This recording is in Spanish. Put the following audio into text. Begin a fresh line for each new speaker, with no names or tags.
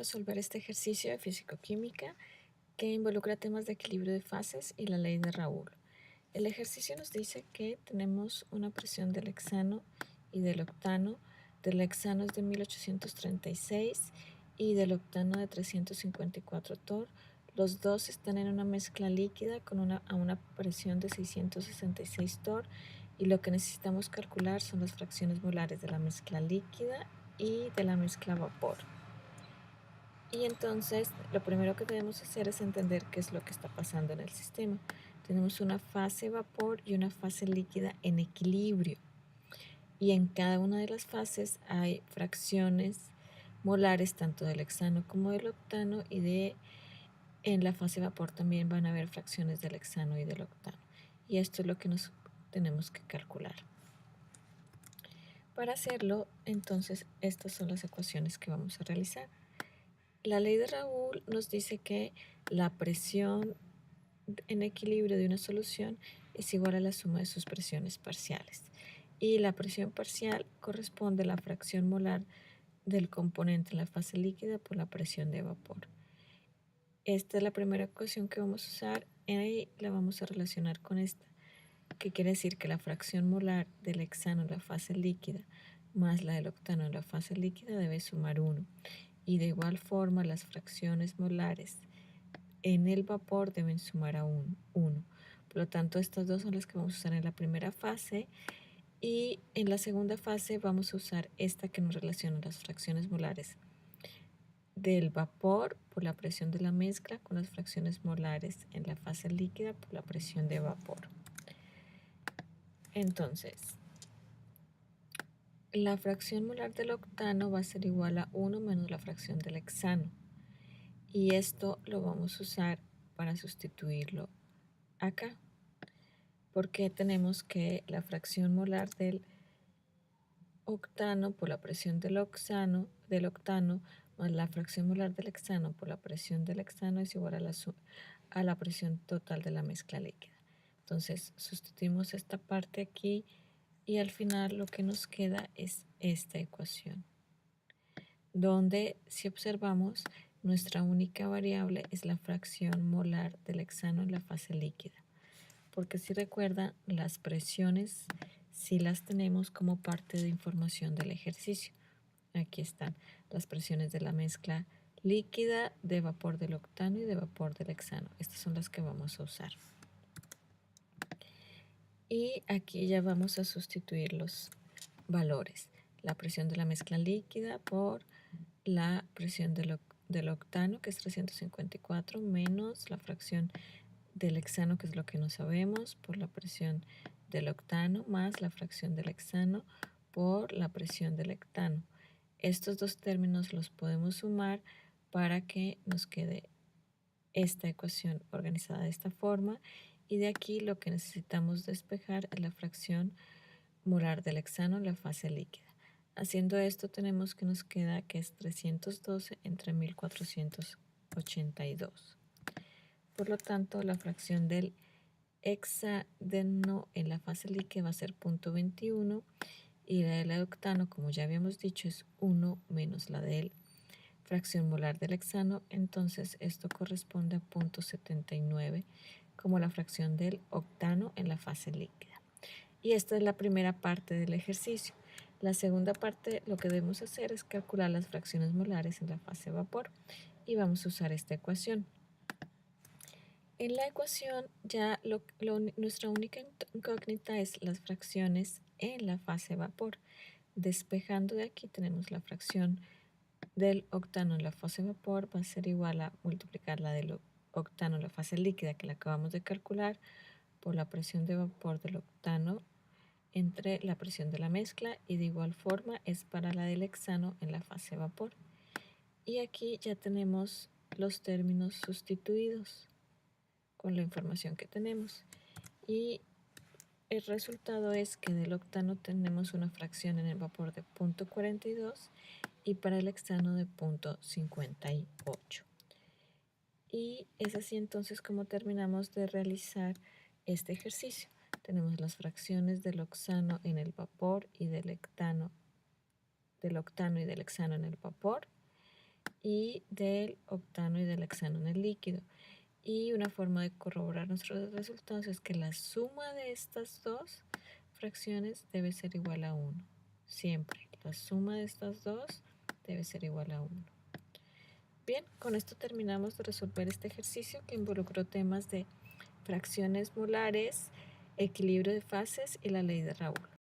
resolver este ejercicio de físico-química que involucra temas de equilibrio de fases y la ley de Raoul. El ejercicio nos dice que tenemos una presión del hexano y del octano. Del hexano es de 1836 y del octano de 354 torr. Los dos están en una mezcla líquida a una presión de 666 torr, y lo que necesitamos calcular son las fracciones molares de la mezcla líquida y de la mezcla vapor. Y entonces lo primero que debemos hacer es entender qué es lo que está pasando en el sistema. Tenemos una fase vapor y una fase líquida en equilibrio, y en cada una de las fases hay fracciones molares tanto del hexano como del octano, y en la fase vapor también van a haber fracciones del hexano y del octano, y esto es lo que nos tenemos que calcular. Para hacerlo, entonces, estas son las ecuaciones que vamos a realizar. La ley de Raoul nos dice que la presión en equilibrio de una solución es igual a la suma de sus presiones parciales, y la presión parcial corresponde a la fracción molar del componente en la fase líquida por la presión de vapor. Esta es la primera ecuación que vamos a usar, y ahí la vamos a relacionar con esta, que quiere decir que la fracción molar del hexano en la fase líquida más la del octano en la fase líquida debe sumar 1, y de igual forma las fracciones molares en el vapor deben sumar a 1. Por lo tanto, estas dos son las que vamos a usar en la primera fase, y en la segunda fase vamos a usar esta que nos relaciona las fracciones molares del vapor por la presión de la mezcla con las fracciones molares en la fase líquida por la presión de vapor. Entonces, la fracción molar del octano va a ser igual a 1 menos la fracción del hexano, y esto lo vamos a usar para sustituirlo acá, porque tenemos que la fracción molar del octano por la presión del octano más la fracción molar del hexano por la presión del hexano es igual a la presión total de la mezcla líquida. Entonces sustituimos esta parte aquí, y al final lo que nos queda es esta ecuación, donde, si observamos, nuestra única variable es la fracción molar del hexano en la fase líquida, porque si recuerdan, las presiones sí las tenemos como parte de información del ejercicio. Aquí están las presiones de la mezcla líquida, de vapor del octano y de vapor del hexano. Estas son las que vamos a usar. Y aquí ya vamos a sustituir los valores. La presión de la mezcla líquida por la presión del octano, que es 354, menos la fracción del hexano, que es lo que no sabemos, por la presión del octano, más la fracción del hexano por la presión del hectano. Estos dos términos los podemos sumar para que nos quede esta ecuación organizada de esta forma, y de aquí lo que necesitamos despejar es la fracción molar del hexano en la fase líquida. Haciendo esto tenemos que nos queda que es 312 entre 1482. Por lo tanto, la fracción del hexadeno en la fase líquida va a ser 0.21, y la del octano, como ya habíamos dicho, es 1 menos la del fracción molar del hexano. Entonces esto corresponde a 0.79 como la fracción del octano en la fase líquida. Y esta es la primera parte del ejercicio. La segunda parte, lo que debemos hacer es calcular las fracciones molares en la fase vapor, y vamos a usar esta ecuación. En la ecuación ya nuestra única incógnita es las fracciones en la fase vapor. Despejando de aquí tenemos la fracción del octano en la fase vapor va a ser igual a multiplicar la del octano en la fase líquida, que la acabamos de calcular, por la presión de vapor del octano entre la presión de la mezcla, y de igual forma es para la del hexano en la fase vapor. Y aquí ya tenemos los términos sustituidos con la información que tenemos, y el resultado es que del octano tenemos una fracción en el vapor de 0.42 y para el hexano de 0.58. Y es así entonces como terminamos de realizar este ejercicio. Tenemos las fracciones del octano en el vapor y del octano y del hexano en el vapor, y del octano y del hexano en el líquido. Y una forma de corroborar nuestros resultados es que la suma de estas dos fracciones debe ser igual a 1. Siempre, la suma de estas dos debe ser igual a 1. Bien, con esto terminamos de resolver este ejercicio que involucró temas de fracciones molares, equilibrio de fases y la ley de Raoult.